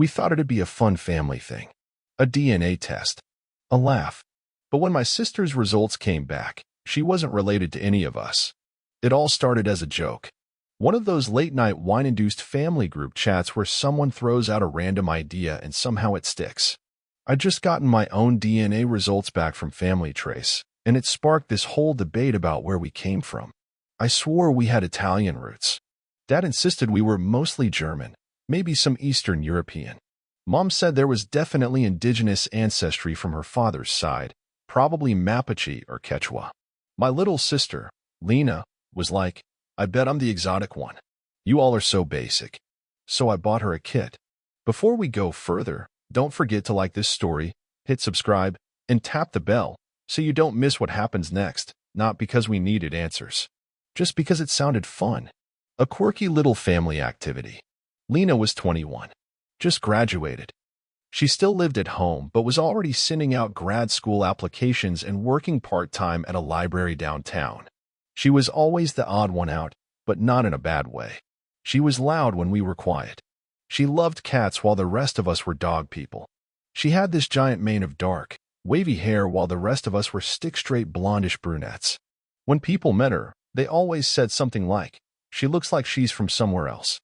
We thought it'd be a fun family thing. A DNA test. A laugh. But when my sister's results came back, she wasn't related to any of us. It all started as a joke. One of those late-night wine-induced family group chats where someone throws out a random idea and somehow it sticks. I'd just gotten my own DNA results back from Family Trace, and it sparked this whole debate about where we came from. I swore we had Italian roots. Dad insisted we were mostly German, maybe some Eastern European. Mom said there was definitely indigenous ancestry from her father's side, probably Mapuche or Quechua. My little sister, Lena, was like, I bet I'm the exotic one. You all are so basic. So I bought her a kit. Before we go further, don't forget to like this story, hit subscribe, and tap the bell so you don't miss what happens next, not because we needed answers, just because it sounded fun. A quirky little family activity. Lena was 21. Just graduated. She still lived at home but was already sending out grad school applications and working part-time at a library downtown. She was always the odd one out, but not in a bad way. She was loud when we were quiet. She loved cats while the rest of us were dog people. She had this giant mane of dark, wavy hair while the rest of us were stick-straight blondish brunettes. When people met her, they always said something like, she looks like she's from somewhere else.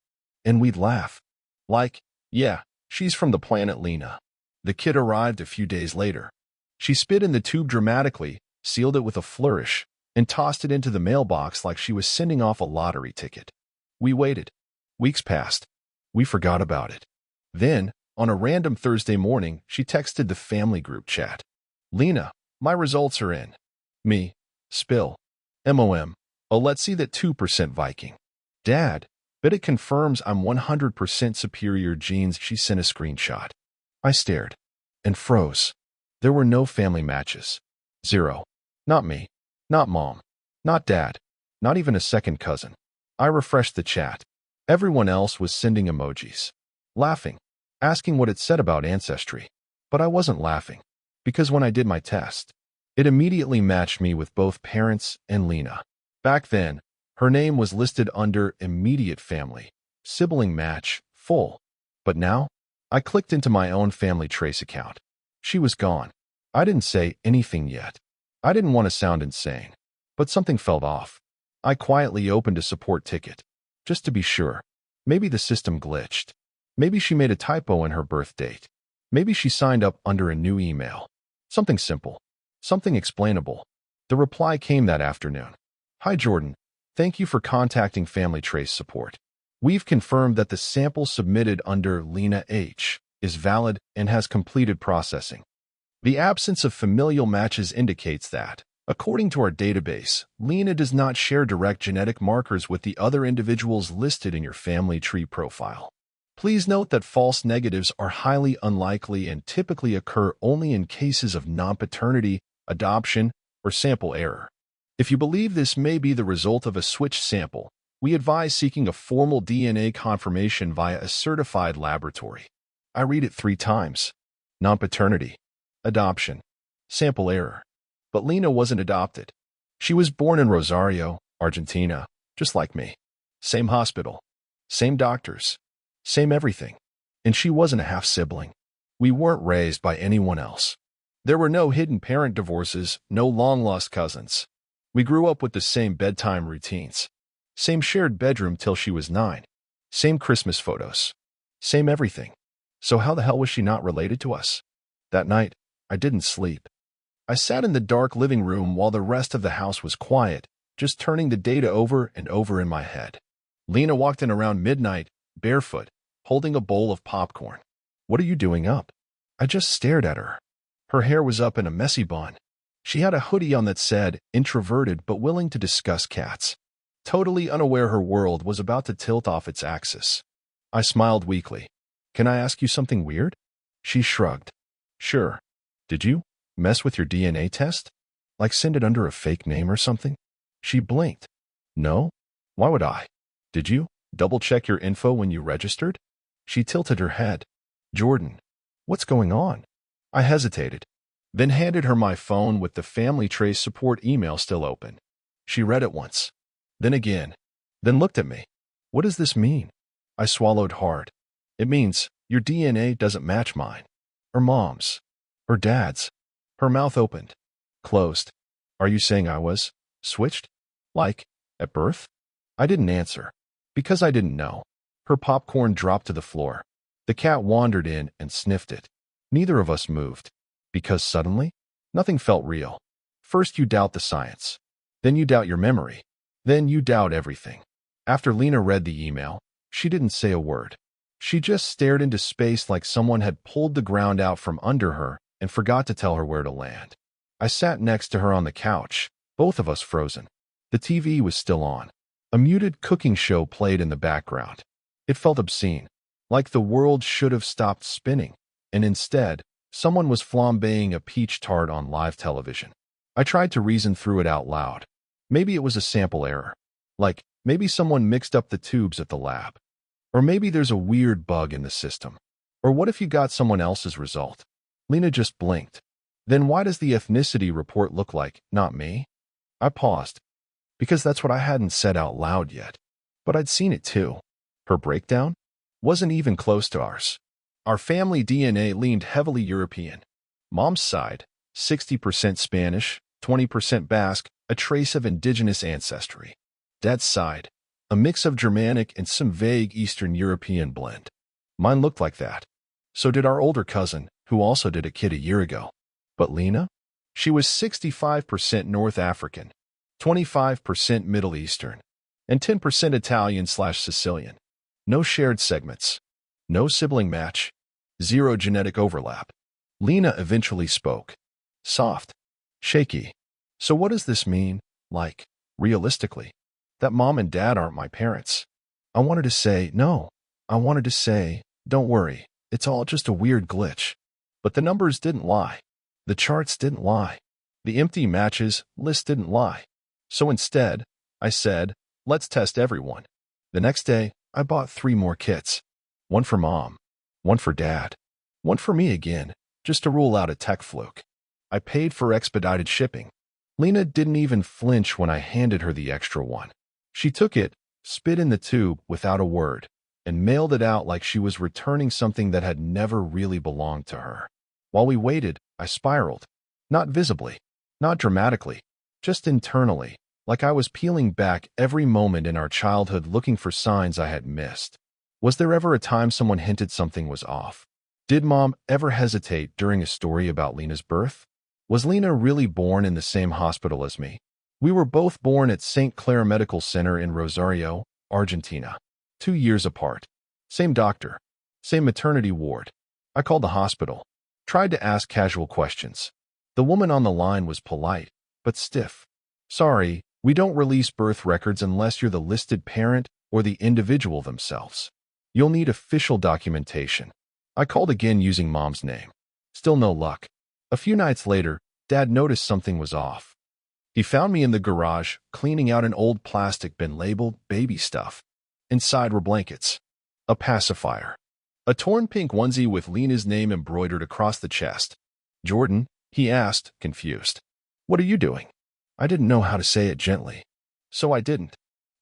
And we'd laugh. Like, yeah, she's from the planet Lena. The kid arrived a few days later. She spit in the tube dramatically, sealed it with a flourish, and tossed it into the mailbox like she was sending off a lottery ticket. We waited. Weeks passed. We forgot about it. Then, on a random Thursday morning, she texted the family group chat. Lena, my results are in. Me. Spill. MOM. Oh, let's see that 2% Viking. Dad, but it confirms I'm 100% superior genes. She sent a screenshot. I stared. And froze. There were no family matches. 0. Not me. Not Mom. Not Dad. Not even a second cousin. I refreshed the chat. Everyone else was sending emojis. Laughing. Asking what it said about ancestry. But I wasn't laughing. Because when I did my test, it immediately matched me with both parents and Lena. Back then, her name was listed under immediate family, sibling match, full. But now, I clicked into my own Family Trace account. She was gone. I didn't say anything yet. I didn't want to sound insane, but something felt off. I quietly opened a support ticket, just to be sure. Maybe the system glitched. Maybe she made a typo in her birth date. Maybe she signed up under a new email. Something simple. Something explainable. The reply came that afternoon. Hi Jordan, thank you for contacting Family Trace support. We've confirmed that the sample submitted under Lena H. is valid and has completed processing. The absence of familial matches indicates that, according to our database, Lena does not share direct genetic markers with the other individuals listed in your family tree profile. Please note that false negatives are highly unlikely and typically occur only in cases of non-paternity, adoption, or sample error. If you believe this may be the result of a switched sample, we advise seeking a formal DNA confirmation via a certified laboratory. I read it 3 times. Non-paternity, adoption, sample error. But Lena wasn't adopted. She was born in Rosario, Argentina, just like me. Same hospital, same doctors, same everything. And she wasn't a half-sibling. We weren't raised by anyone else. There were no hidden parent divorces, no long-lost cousins. We grew up with the same bedtime routines. Same shared bedroom till she was 9. Same Christmas photos. Same everything. So how the hell was she not related to us? That night, I didn't sleep. I sat in the dark living room while the rest of the house was quiet, just turning the data over and over in my head. Lena walked in around midnight, barefoot, holding a bowl of popcorn. What are you doing up? I just stared at her. Her hair was up in a messy bun. She had a hoodie on that said, introverted but willing to discuss cats. Totally unaware her world was about to tilt off its axis. I smiled weakly. Can I ask you something weird? She shrugged. Sure. Did you mess with your DNA test? Like send it under a fake name or something? She blinked. No? Why would I? Did you double-check your info when you registered? She tilted her head. Jordan, what's going on? I hesitated, then handed her my phone with the Family Trace support email still open. She read it once, then again, then looked at me. What does this mean? I swallowed hard. It means Your DNA doesn't match mine. Or Mom's. Or Dad's. Her mouth opened. Closed. Are you saying I was switched? Like, at birth? I didn't answer. Because I didn't know. Her popcorn dropped to the floor. The cat wandered in and sniffed it. Neither of us moved. Because suddenly, nothing felt real. First you doubt the science. Then you doubt your memory. Then you doubt everything. After Lena read the email, she didn't say a word. She just stared into space like someone had pulled the ground out from under her and forgot to tell her where to land. I sat next to her on the couch, both of us frozen. The TV was still on. A muted cooking show played in the background. It felt obscene, like the world should have stopped spinning, and instead, someone was flambeing a peach tart on live television. I tried to reason through it out loud. Maybe it was a sample error. Like, maybe someone mixed up the tubes at the lab. Or maybe there's a weird bug in the system. Or what if you got someone else's result? Lena just blinked. Then why does the ethnicity report look like, not me? I paused. Because that's what I hadn't said out loud yet. But I'd seen it too. Her breakdown wasn't even close to ours. Our family DNA leaned heavily European. Mom's side, 60% Spanish, 20% Basque, a trace of indigenous ancestry. Dad's side, a mix of Germanic and some vague Eastern European blend. Mine looked like that. So did our older cousin, who also did a kid a year ago. But Lena? She was 65% North African, 25% Middle Eastern, and 10% Italian/Sicilian. No shared segments. No sibling match. Zero genetic overlap. Lena eventually spoke. Soft. Shaky. So what does this mean, like, realistically? That Mom and Dad aren't my parents. I wanted to say, no. I wanted to say, don't worry. It's all just a weird glitch. But the numbers didn't lie. The charts didn't lie. The empty matches list didn't lie. So instead, I said, let's test everyone. The next day, I bought 3 more kits. One for Mom, one for Dad, one for me again, just to rule out a tech fluke. I paid for expedited shipping. Lena didn't even flinch when I handed her the extra one. She took it, spit in the tube without a word, and mailed it out like she was returning something that had never really belonged to her. While we waited, I spiraled. Not visibly, not dramatically, just internally, like I was peeling back every moment in our childhood looking for signs I had missed. Was there ever a time someone hinted something was off? Did Mom ever hesitate during a story about Lena's birth? Was Lena really born in the same hospital as me? We were both born at St. Clair Medical Center in Rosario, Argentina. 2 years apart. Same doctor. Same maternity ward. I called the hospital. Tried to ask casual questions. The woman on the line was polite, but stiff. Sorry, we don't release birth records unless you're the listed parent or the individual themselves. You'll need official documentation. I called again using Mom's name. Still no luck. A few nights later, Dad noticed something was off. He found me in the garage, cleaning out an old plastic bin labeled baby stuff. Inside were blankets, a pacifier, a torn pink onesie with Lena's name embroidered across the chest. Jordan, he asked, confused. What are you doing? I didn't know how to say it gently. So I didn't.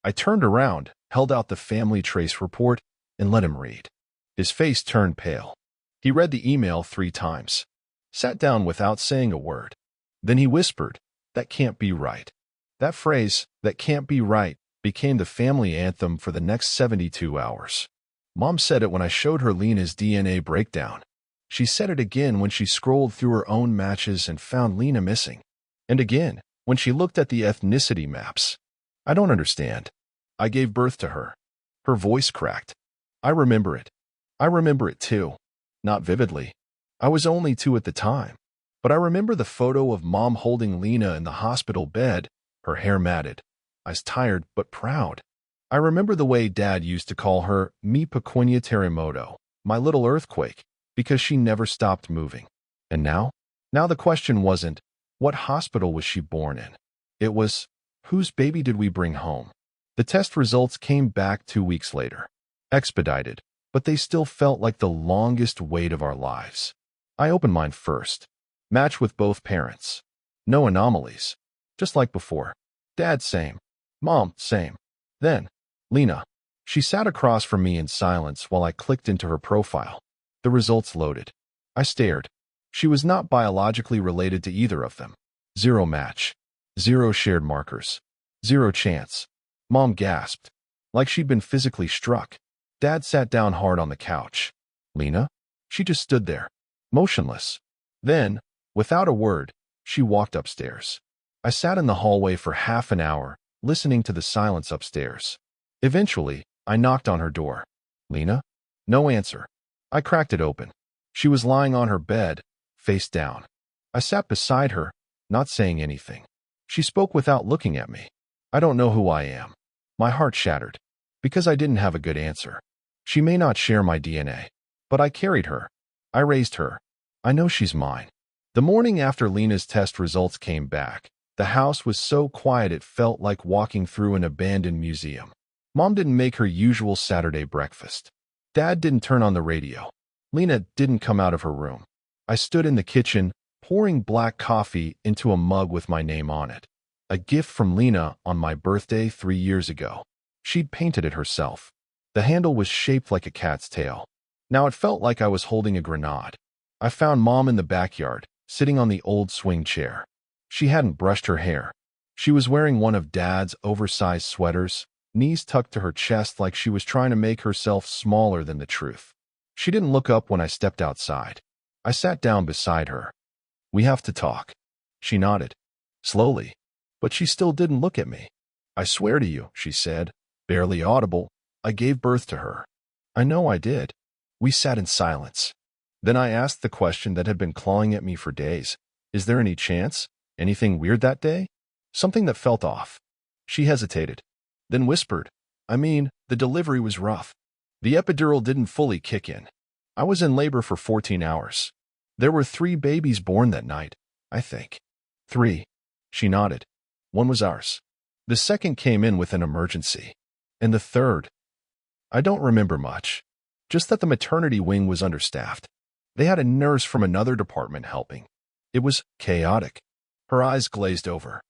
I turned around, held out the family trace report, and let him read. His face turned pale. He read the email 3 times. Sat down without saying a word. Then he whispered, "That can't be right." That phrase, "that can't be right," became the family anthem for the next 72 hours. Mom said it when I showed her Lena's DNA breakdown. She said it again when she scrolled through her own matches and found Lena missing. And again, when she looked at the ethnicity maps. I don't understand. I gave birth to her. Her voice cracked. I remember it. I remember it too. Not vividly. I was only 2 at the time. But I remember the photo of Mom holding Lena in the hospital bed, her hair matted, eyes tired but proud. I remember the way Dad used to call her mi pequeña terremoto, my little earthquake, because she never stopped moving. And now? Now the question wasn't, what hospital was she born in? It was, whose baby did we bring home? The test results came back 2 weeks later. Expedited, but they still felt like the longest wait of our lives. I opened mine first. Match with both parents. No anomalies. Just like before. Dad same. Mom same. Then, Lena. She sat across from me in silence while I clicked into her profile. The results loaded. I stared. She was not biologically related to either of them. Zero match. Zero shared markers. Zero chance. Mom gasped, like she'd been physically struck. Dad sat down hard on the couch. Lena? She just stood there, motionless. Then, without a word, she walked upstairs. I sat in the hallway for half an hour, listening to the silence upstairs. Eventually, I knocked on her door. Lena? No answer. I cracked it open. She was lying on her bed, face down. I sat beside her, not saying anything. She spoke without looking at me. I don't know who I am. My heart shattered, because I didn't have a good answer. She may not share my DNA, but I carried her. I raised her. I know she's mine. The morning after Lena's test results came back, the house was so quiet it felt like walking through an abandoned museum. Mom didn't make her usual Saturday breakfast. Dad didn't turn on the radio. Lena didn't come out of her room. I stood in the kitchen, pouring black coffee into a mug with my name on it. A gift from Lena on my birthday 3 years ago. She'd painted it herself. The handle was shaped like a cat's tail. Now it felt like I was holding a grenade. I found Mom in the backyard, sitting on the old swing chair. She hadn't brushed her hair. She was wearing one of Dad's oversized sweaters, knees tucked to her chest like she was trying to make herself smaller than the truth. She didn't look up when I stepped outside. I sat down beside her. We have to talk. She nodded. Slowly. But she still didn't look at me. I swear to you, she said, barely audible, I gave birth to her. I know I did. We sat in silence. Then I asked the question that had been clawing at me for days. Is there any chance? Anything weird that day? Something that felt off. She hesitated, then whispered, the delivery was rough. The epidural didn't fully kick in. I was in labor for 14 hours. There were 3 babies born that night, I think. 3. She nodded. One was ours. The second came in with an emergency. And the third? I don't remember much. Just that the maternity wing was understaffed. They had a nurse from another department helping. It was chaotic. Her eyes glazed over.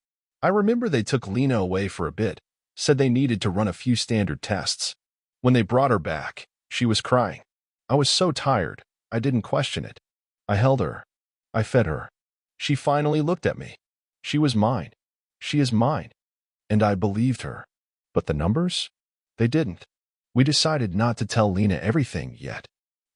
I remember they took Lena away for a bit, said they needed to run a few standard tests. When they brought her back, she was crying. I was so tired, I didn't question it. I held her. I fed her. She finally looked at me. She was mine. She is mine. And I believed her. But the numbers? They didn't. We decided not to tell Lena everything yet.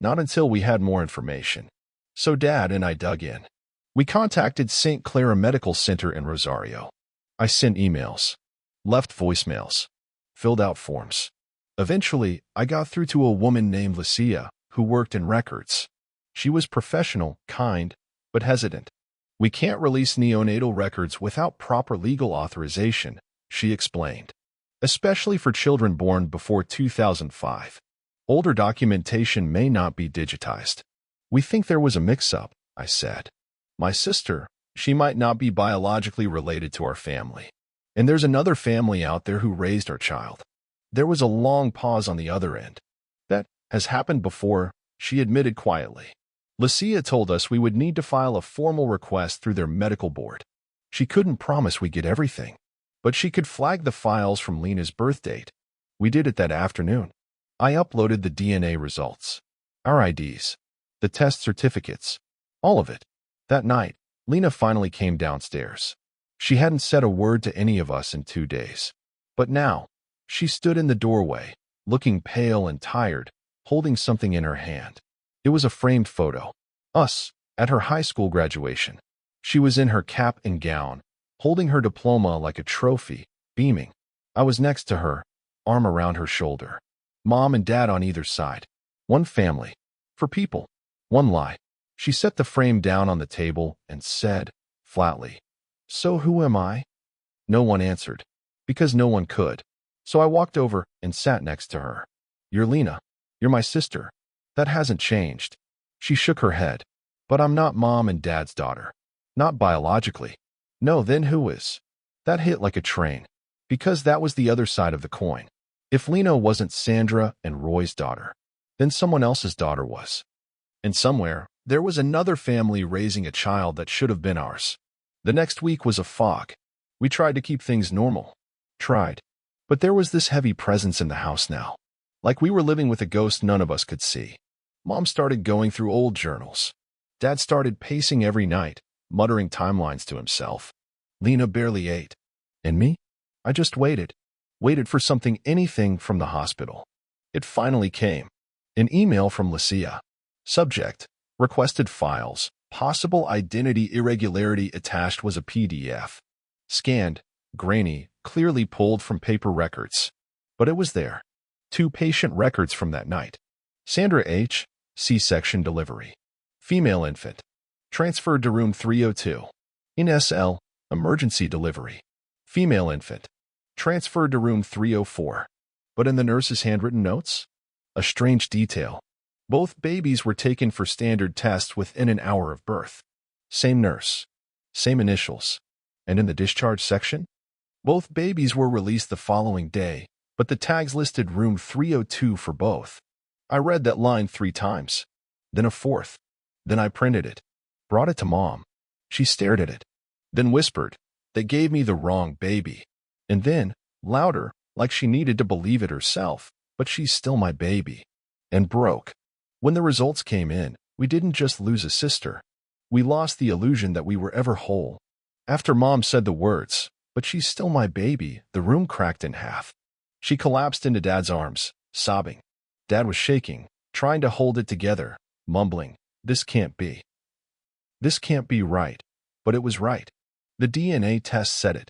Not until we had more information. So Dad and I dug in. We contacted St. Clara Medical Center in Rosario. I sent emails, left voicemails, filled out forms. Eventually, I got through to a woman named AmITheA who worked in records. She was professional, kind, but hesitant. We can't release neonatal records without proper legal authorization, she explained. Especially for children born before 2005. Older documentation may not be digitized. We think there was a mix-up, I said. My sister, she might not be biologically related to our family. And there's another family out there who raised our child. There was a long pause on the other end. That has happened before, she admitted quietly. AmITheA told us we would need to file a formal request through their medical board. She couldn't promise we'd get everything, but she could flag the files from Lena's birth date. We did it that afternoon. I uploaded the DNA results, our IDs, the test certificates, all of it. That night, Lena finally came downstairs. She hadn't said a word to any of us in 2 days. But now, she stood in the doorway, looking pale and tired, holding something in her hand. It was a framed photo. Us, at her high school graduation. She was in her cap and gown, holding her diploma like a trophy, beaming. I was next to her, arm around her shoulder. Mom and Dad on either side. One family. For people. One lie. She set the frame down on the table and said, flatly, "So who am I?" No one answered, because no one could. So I walked over and sat next to her. "You're Lena. You're my sister. That hasn't changed." She shook her head. "But I'm not Mom and Dad's daughter. Not biologically." "No, then who is?" That hit like a train, because that was the other side of the coin. If Lena wasn't Sandra and Roy's daughter, then someone else's daughter was. And somewhere, there was another family raising a child that should have been ours. The next week was a fog. We tried to keep things normal. Tried. But there was this heavy presence in the house now. Like we were living with a ghost none of us could see. Mom started going through old journals. Dad started pacing every night, muttering timelines to himself. Lena barely ate. And me? I just waited. Waited for anything from the hospital. It finally came. An email from Lucia. Subject: requested files. Possible identity irregularity attached was a PDF. Scanned, grainy, clearly pulled from paper records. But it was there. 2 patient records from that night. Sandra H., C-section delivery. Female infant. Transferred to room 302. In SL, emergency delivery. Female infant. Transferred to room 304. But in the nurse's handwritten notes? A strange detail. Both babies were taken for standard tests within an hour of birth. Same nurse. Same initials. And in the discharge section? Both babies were released the following day, but the tags listed room 302 for both. I read that line 3 times. Then a 4th. Then I printed it. Brought it to Mom. She stared at it. Then whispered, "They gave me the wrong baby." And then, louder, like she needed to believe it herself, "But she's still my baby." And broke. When the results came in, we didn't just lose a sister. We lost the illusion that we were ever whole. After Mom said the words, "But she's still my baby," the room cracked in half. She collapsed into Dad's arms, sobbing. Dad was shaking, trying to hold it together, mumbling, "This can't be. This can't be right." But it was right. The DNA test said it.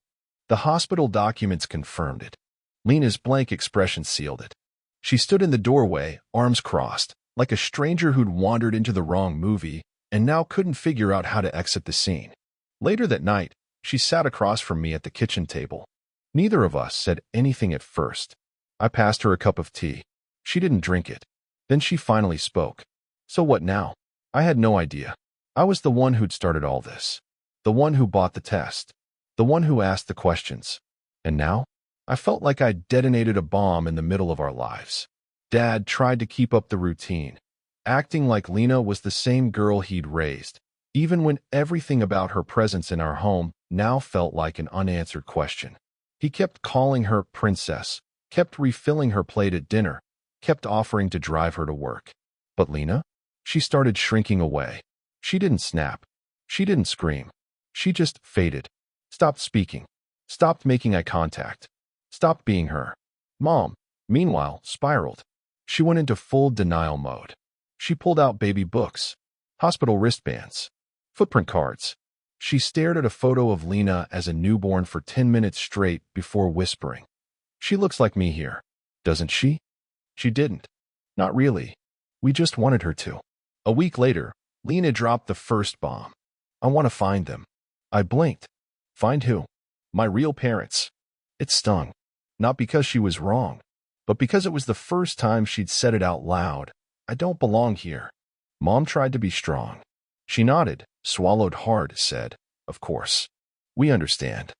The hospital documents confirmed it. Lena's blank expression sealed it. She stood in the doorway, arms crossed, like a stranger who'd wandered into the wrong movie and now couldn't figure out how to exit the scene. Later that night, she sat across from me at the kitchen table. Neither of us said anything at first. I passed her a cup of tea. She didn't drink it. Then she finally spoke. "So what now?" I had no idea. I was the one who'd started all this. The one who bought the test. The one who asked the questions. And now, I felt like I'd detonated a bomb in the middle of our lives. Dad tried to keep up the routine, acting like Lena was the same girl he'd raised, even when everything about her presence in our home now felt like an unanswered question. He kept calling her princess, kept refilling her plate at dinner, kept offering to drive her to work. But Lena? She started shrinking away. She didn't snap. She didn't scream. She just faded. Stopped speaking. Stopped making eye contact. Stopped being her. Mom, meanwhile, spiraled. She went into full denial mode. She pulled out baby books, hospital wristbands, footprint cards. She stared at a photo of Lena as a newborn for 10 minutes straight before whispering, "She looks like me here, doesn't she?" She didn't. Not really. We just wanted her to. A week later, Lena dropped the first bomb. "I want to find them." I blinked. Find who? My real parents. It stung. Not because she was wrong, but because it was the first time she'd said it out loud. "I don't belong here." Mom tried to be strong. She nodded, swallowed hard, said, "Of course. We understand."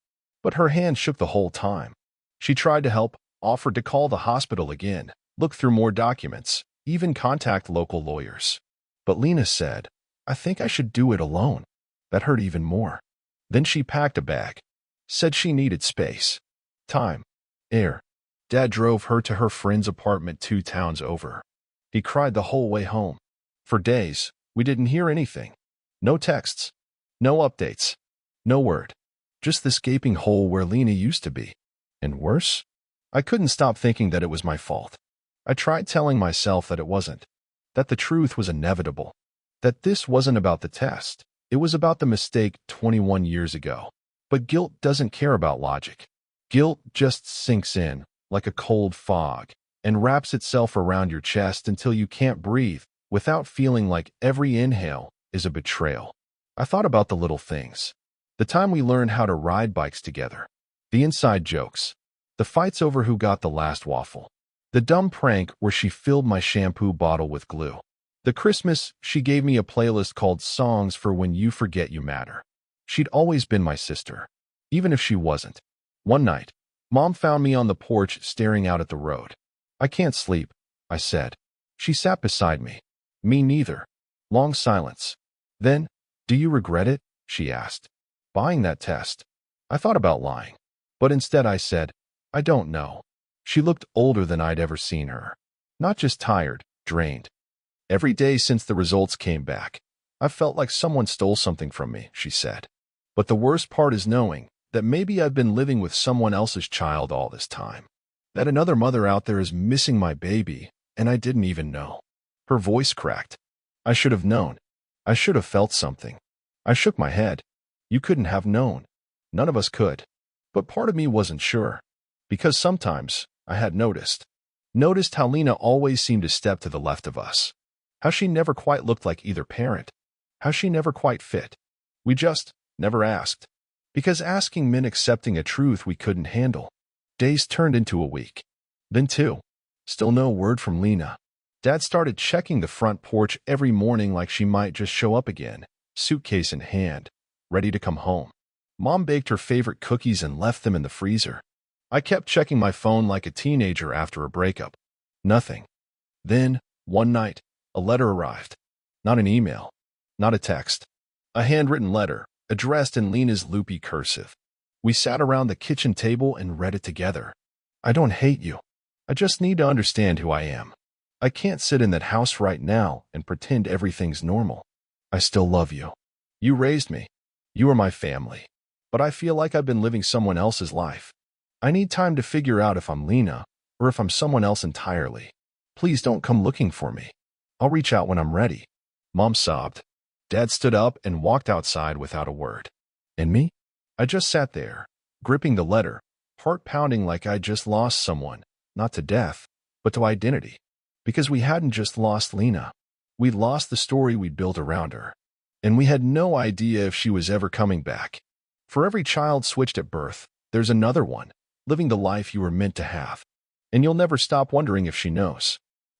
But her hand shook the whole time. She tried to help, offered to call the hospital again, look through more documents, even contact local lawyers. But Lena said, "I think I should do it alone." That hurt even more. Then she packed a bag. Said she needed space. Time. Air. Dad drove her to her friend's apartment 2 towns over. He cried the whole way home. For days, we didn't hear anything. No texts. No updates. No word. Just this gaping hole where Lena used to be. And worse? I couldn't stop thinking that it was my fault. I tried telling myself that it wasn't. That the truth was inevitable. That this wasn't about the test. It was about the mistake 21 years ago. But guilt doesn't care about logic. Guilt just sinks in, like a cold fog, and wraps itself around your chest until you can't breathe, without feeling like every inhale is a betrayal. I thought about the little things. The time we learned how to ride bikes together. The inside jokes. The fights over who got the last waffle. The dumb prank where she filled my shampoo bottle with glue. The Christmas she gave me a playlist called Songs for When You Forget You Matter. She'd always been my sister, even if she wasn't. One night, Mom found me on the porch staring out at the road. "I can't sleep," I said. She sat beside me. "Me neither." Long silence. Then, "Do you regret it?" she asked. "Buying that test." I thought about lying, but instead I said, "I don't know." She looked older than I'd ever seen her. Not just tired, drained. Every day since the results came back, I've felt like someone stole something from me, she said. But the worst part is knowing that maybe I've been living with someone else's child all this time. That another mother out there is missing my baby, and I didn't even know. Her voice cracked. I should have known. I should have felt something. I shook my head. You couldn't have known. None of us could. But part of me wasn't sure. Because sometimes I had noticed how Lena always seemed to step to the left of us. How she never quite looked like either parent. How she never quite fit. We just never asked. Because asking meant accepting a truth we couldn't handle. Days turned into a week. Then 2. Still no word from Lena. Dad started checking the front porch every morning like she might just show up again, suitcase in hand, ready to come home. Mom baked her favorite cookies and left them in the freezer. I kept checking my phone like a teenager after a breakup. Nothing. Then, one night, a letter arrived. Not an email. Not a text. A handwritten letter, addressed in Lena's loopy cursive. We sat around the kitchen table and read it together. I don't hate you. I just need to understand who I am. I can't sit in that house right now and pretend everything's normal. I still love you. You raised me. You are my family. But I feel like I've been living someone else's life. I need time to figure out if I'm Lena or if I'm someone else entirely. Please don't come looking for me. I'll reach out when I'm ready. Mom sobbed. Dad stood up and walked outside without a word. And me? I just sat there, gripping the letter, heart pounding like I'd just lost someone, not to death, but to identity. Because we hadn't just lost Lena. We'd lost the story we'd built around her. And we had no idea if she was ever coming back. For every child switched at birth, there's another one, living the life you were meant to have. And you'll never stop wondering if she knows.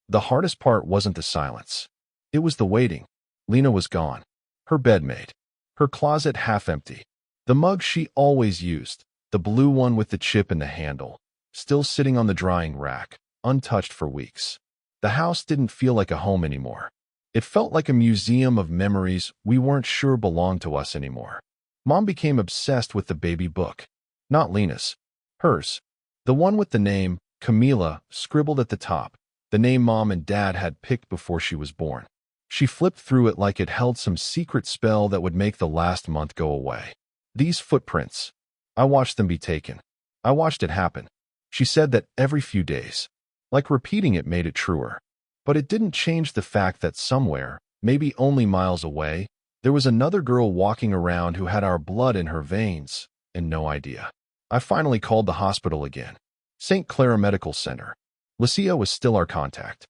The hardest part wasn't the silence. It was the waiting. Lena was gone. Her bed made. Her closet half empty. The mug she always used, the blue one with the chip in the handle, still sitting on the drying rack, untouched for weeks. The house didn't feel like a home anymore. It felt like a museum of memories we weren't sure belonged to us anymore. Mom became obsessed with the baby book. Not Lena's. Hers. The one with the name, Camila, scribbled at the top. The name Mom and Dad had picked before she was born. She flipped through it like it held some secret spell that would make the last month go away. These footprints. I watched them be taken. I watched it happen. She said that every few days. Like repeating it made it truer. But it didn't change the fact that somewhere, maybe only miles away, there was another girl walking around who had our blood in her veins, and no idea. I finally called the hospital again. St. Clara Medical Center. Lucia was still our contact.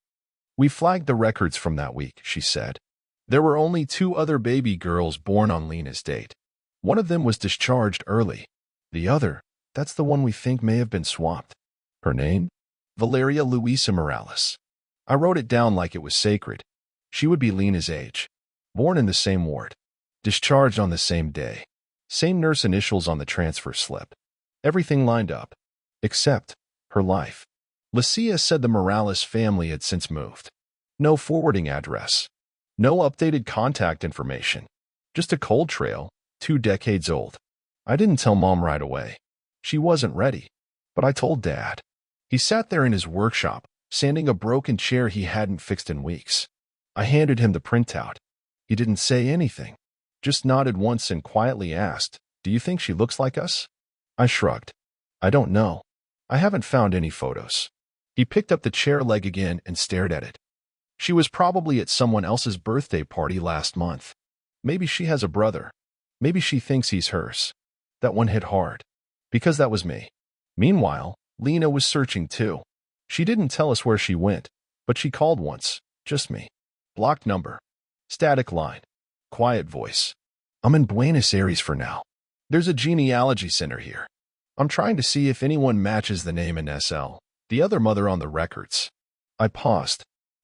We flagged the records from that week, she said. There were only 2 other baby girls born on Lena's date. One of them was discharged early. The other, that's the one we think may have been swapped. Her name? Valeria Luisa Morales. I wrote it down like it was sacred. She would be Lena's age. Born in the same ward. Discharged on the same day. Same nurse initials on the transfer slip. Everything lined up. Except her life. Lucia said the Morales family had since moved. No forwarding address. No updated contact information. Just a cold trail, 2 decades old. I didn't tell Mom right away. She wasn't ready. But I told Dad. He sat there in his workshop, sanding a broken chair he hadn't fixed in weeks. I handed him the printout. He didn't say anything. Just nodded once and quietly asked, "Do you think she looks like us?" I shrugged. I don't know. I haven't found any photos. He picked up the chair leg again and stared at it. She was probably at someone else's birthday party last month. Maybe she has a brother. Maybe she thinks he's hers. That one hit hard. Because that was me. Meanwhile, Lena was searching too. She didn't tell us where she went, but she called once. Just me. Blocked number. Static line. Quiet voice. I'm in Buenos Aires for now. There's a genealogy center here. I'm trying to see if anyone matches the name in SL, the other mother on the records. I paused.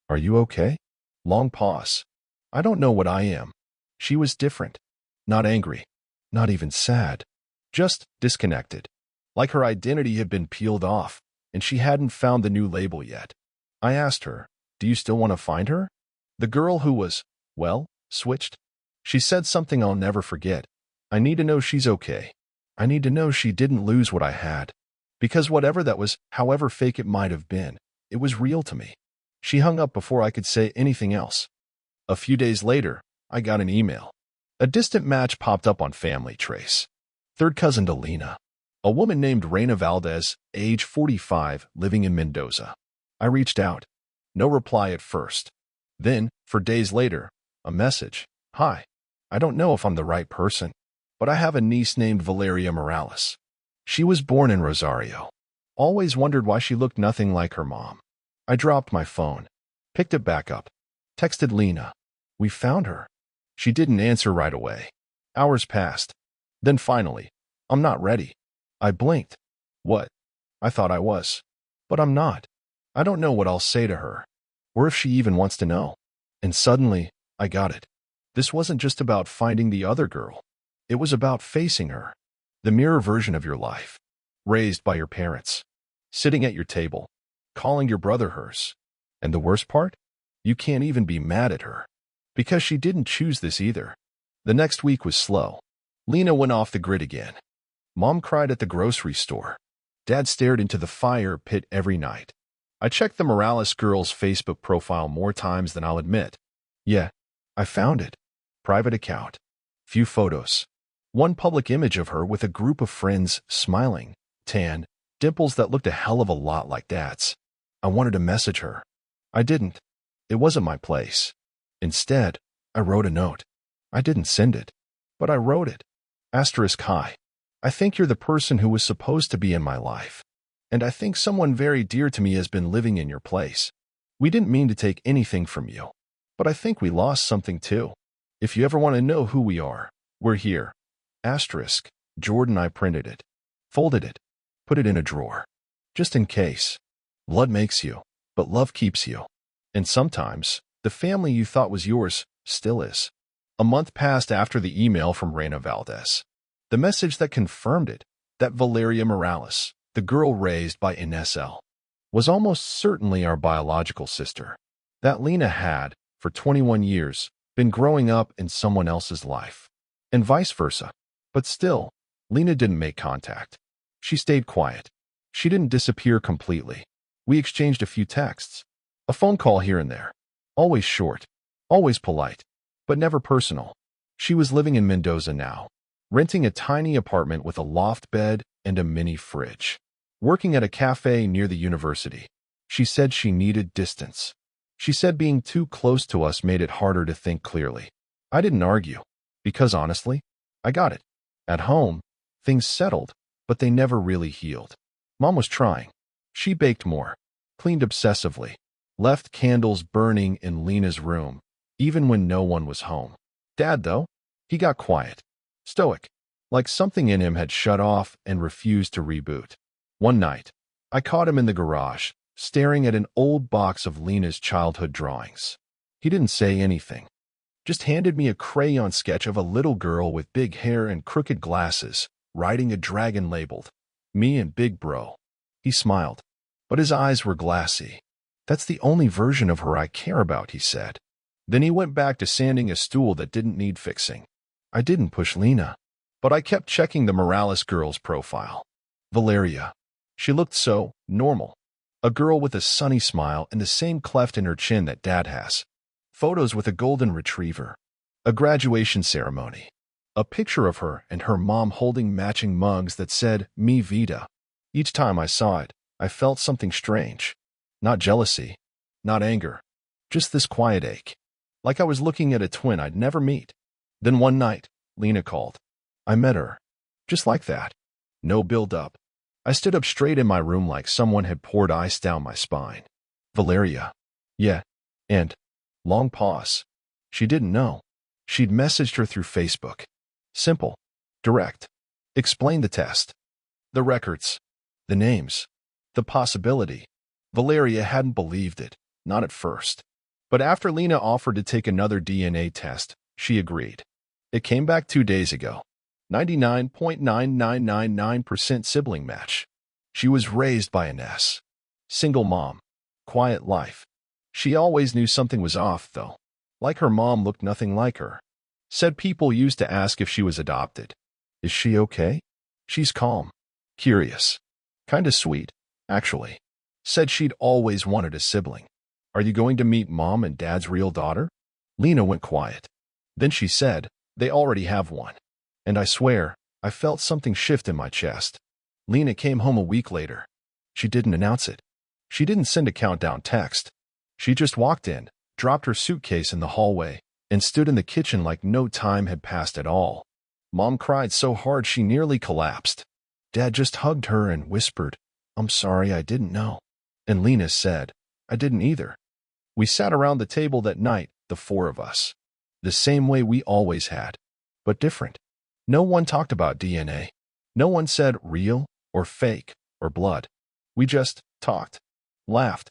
Are you okay? Long pause. I don't know what I am. She was different. Not angry. Not even sad. Just disconnected. Like her identity had been peeled off, and she hadn't found the new label yet. I asked her, "Do you still want to find her?" The girl who was, well, switched. She said something I'll never forget. I need to know she's okay. I need to know she didn't lose what I had. Because whatever that was, however fake it might have been, it was real to me. She hung up before I could say anything else. A few days later, I got an email. A distant match popped up on Family Trace. Third cousin to Lena. A woman named Reina Valdez, age 45, living in Mendoza. I reached out. No reply at first. Then, for days later, a message. Hi. I don't know if I'm the right person, but I have a niece named Valeria Morales. She was born in Rosario. Always wondered why she looked nothing like her mom. I dropped my phone, picked it back up, texted Lena. We found her. She didn't answer right away. Hours passed. Then finally, I'm not ready. I blinked. What? I thought I was. But I'm not. I don't know what I'll say to her, or if she even wants to know. And suddenly, I got it. This wasn't just about finding the other girl. It was about facing her. The mirror version of your life. Raised by your parents. Sitting at your table. Calling your brother hers. And the worst part? You can't even be mad at her. Because she didn't choose this either. The next week was slow. Lena went off the grid again. Mom cried at the grocery store. Dad stared into the fire pit every night. I checked the Morales girl's Facebook profile more times than I'll admit. Yeah, I found it. Private account. Few photos. One public image of her with a group of friends, smiling, tan, dimples that looked a hell of a lot like Dad's. I wanted to message her. I didn't. It wasn't my place. Instead, I wrote a note. I didn't send it, but I wrote it. *hi. I think you're the person who was supposed to be in my life. And I think someone very dear to me has been living in your place. We didn't mean to take anything from you, but I think we lost something too. If you ever want to know who we are, we're here. Jordan. I printed it, folded it, put it in a drawer. Just in case. Blood makes you, but love keeps you. And sometimes, the family you thought was yours still is. A month passed after the email from Reina Valdez. The message that confirmed it, that Valeria Morales, the girl raised by Ines L., was almost certainly our biological sister. That Lena had, for 21 years, been growing up in someone else's life. And vice versa. But still, Lena didn't make contact. She stayed quiet. She didn't disappear completely. We exchanged a few texts. A phone call here and there. Always short. Always polite. But never personal. She was living in Mendoza now, renting a tiny apartment with a loft bed and a mini fridge. Working at a cafe near the university. She said she needed distance. She said being too close to us made it harder to think clearly. I didn't argue, because honestly, I got it. At home, things settled, but they never really healed. Mom was trying. She baked more, cleaned obsessively, left candles burning in Lena's room, even when no one was home. Dad, though, he got quiet, stoic, like something in him had shut off and refused to reboot. One night, I caught him in the garage, staring at an old box of Lena's childhood drawings. He didn't say anything, just handed me a crayon sketch of a little girl with big hair and crooked glasses, riding a dragon labeled, "Me and Big Bro." He smiled, but his eyes were glassy. "That's the only version of her I care about," he said. Then he went back to sanding a stool that didn't need fixing. I didn't push Lena, but I kept checking the Morales girl's profile. Valeria. She looked so normal. A girl with a sunny smile and the same cleft in her chin that Dad has. Photos with a golden retriever. A graduation ceremony. A picture of her and her mom holding matching mugs that said, "Mi Vida." Each time I saw it, I felt something strange. Not jealousy. Not anger. Just this quiet ache. Like I was looking at a twin I'd never meet. Then one night, Lena called. I met her. Just like that. No build-up. I stood up straight in my room like someone had poured ice down my spine. Valeria. Yeah. And. Long pause. She didn't know. She'd messaged her through Facebook. Simple. Direct. Explained the test. The records. The names. The possibility. Valeria hadn't believed it. Not at first. But after Lena offered to take another DNA test, she agreed. It came back 2 days ago. 99.9999% sibling match. She was raised by Ines. Single mom. Quiet life. She always knew something was off, though. Like her mom looked nothing like her. Said people used to ask if she was adopted. Is she okay? She's calm. Curious. Kinda sweet, actually. Said she'd always wanted a sibling. Are you going to meet Mom and Dad's real daughter? Lena went quiet. Then she said, they already have one. And I swear, I felt something shift in my chest. Lena came home a week later. She didn't announce it. She didn't send a countdown text. She just walked in, dropped her suitcase in the hallway, and stood in the kitchen like no time had passed at all. Mom cried so hard she nearly collapsed. Dad just hugged her and whispered, I'm sorry, I didn't know. And Lena said, I didn't either. We sat around the table that night, the four of us. The same way we always had, but different. No one talked about DNA. No one said real or fake or blood. We just talked, laughed.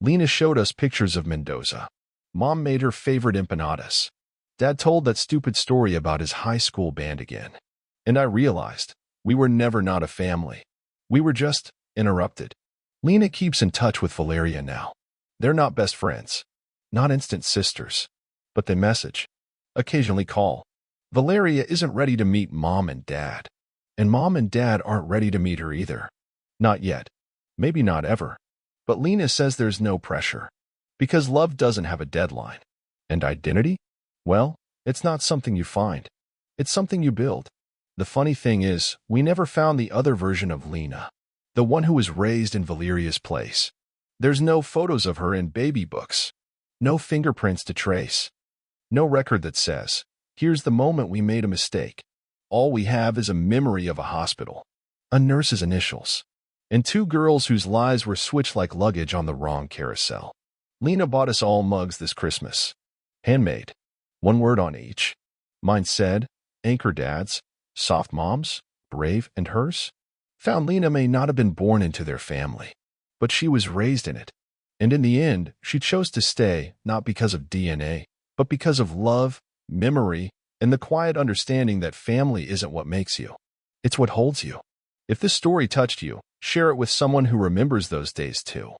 Lena showed us pictures of Mendoza. Mom made her favorite empanadas. Dad told that stupid story about his high school band again. And I realized we were never not a family. We were just interrupted. Lena keeps in touch with Valeria now. They're not best friends, not instant sisters, but they message, occasionally call. Valeria isn't ready to meet Mom and Dad, and Mom and Dad aren't ready to meet her either. Not yet, maybe not ever. But Lena says there's no pressure, because love doesn't have a deadline. And identity? Well, it's not something you find. It's something you build. The funny thing is, we never found the other version of Lena, the one who was raised in Valeria's place. There's no photos of her in baby books, no fingerprints to trace, no record that says, here's the moment we made a mistake. All we have is a memory of a hospital, a nurse's initials, and two girls whose lives were switched like luggage on the wrong carousel. Lena bought us all mugs this Christmas. Handmade. One word on each. Mine said, Anchor Dads, Soft Moms, Brave, and hers. Found Lena may not have been born into their family, but she was raised in it. And in the end, she chose to stay, not because of DNA, but because of love, memory, and the quiet understanding that family isn't what makes you. It's what holds you. If this story touched you, share it with someone who remembers those days too.